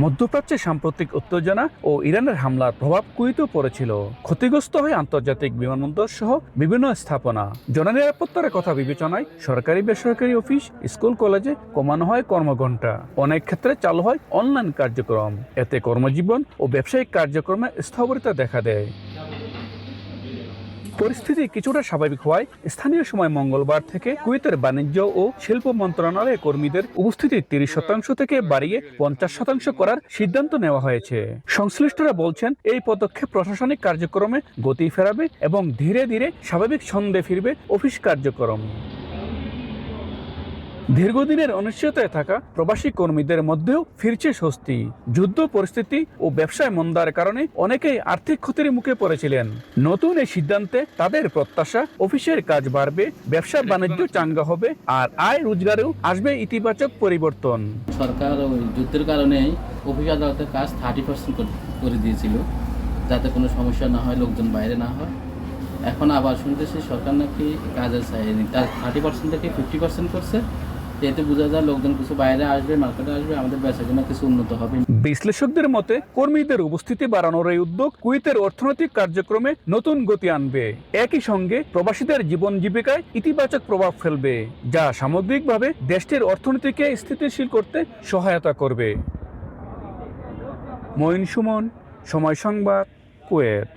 মধ্যপ্রাচ্যে সাম্প্রতিক উত্তেজনা ও ইরানের হামলার প্রভাব কুয়েতেও পড়েছিল। ক্ষতিগ্রস্ত হয় আন্তর্জাতিক বিমানবন্দর সহ বিভিন্ন স্থাপনা। জননিরাপত্তার কথা বিবেচনায় সরকারি বেসরকারি অফিস, স্কুল, কলেজে কমানো হয় কর্মঘণ্টা। অনেক ক্ষেত্রে চালু হয় অনলাইন কার্যক্রম। এতে কর্মজীবন ও ব্যবসায়িক কার্যক্রমে স্থবিরতা দেখা দেয়। পরিস্থিতি কিছুটা স্বাভাবিক হওয়ায় স্থানীয় সময় মঙ্গলবার থেকে কুয়েতের বাণিজ্য ও শিল্প মন্ত্রণালয়ের কর্মীদের উপস্থিতি 30% থেকে বাড়িয়ে 50% করার সিদ্ধান্ত নেওয়া হয়েছে। সংশ্লিষ্টরা বলছেন, এই পদক্ষেপ প্রশাসনিক কার্যক্রমে গতি ফেরাবে এবং ধীরে ধীরে স্বাভাবিক ছন্দে ফিরবে অফিস কার্যক্রম। দীর্ঘদিনের অনিশ্চয়তায় থাকা প্রবাসী কর্মীদের মধ্যেও ফিরছে স্বস্তি। যুদ্ধ পরিস্থিতি ও ব্যবসায় মন্দার কারণে অনেকেই আর্থিক ক্ষতির মুখে পড়েছিলেন। নতুন এই সিদ্ধান্তে তাদের প্রত্যাশা, অফিসের কাজ বাড়বে, ব্যবসা বাণিজ্য চাঙ্গা হবে আর আয় রোজগারেও আসবে ইতিবাচক পরিবর্তন। সরকার ওই যুদ্ধের কারণে অফিস আদালতের কাজ 30% করে দিয়েছিল, যাতে কোনো সমস্যা না হয়, লোকজন বাইরে না হয়। এখন আবার শুনতেছি সরকার নাকি কাজের চাইনি, তার 30% থেকে 50% করছে। এতে বোঝা যায় লোকজন কিছু বাইরে আসবে, মার্কেটে আসবে, আমাদের বেচাকেনা কিছু উন্নত হবে। বিশ্লেষকদের মতে, কর্মীদের উপস্থিতি বাড়ানোর এই উদ্যোগ কুয়েতের অর্থনৈতিক কার্যক্রমে নতুন গতি আনবে। একই সঙ্গে প্রবাসীদের জীবন জীবিকায় ইতিবাচক প্রভাব ফেলবে, যা সামগ্রিকভাবে দেশটির অর্থনীতিকে স্থিতিশীল করতে সহায়তা করবে। মঈন সুমন, সময় সংবাদ, কুয়েত।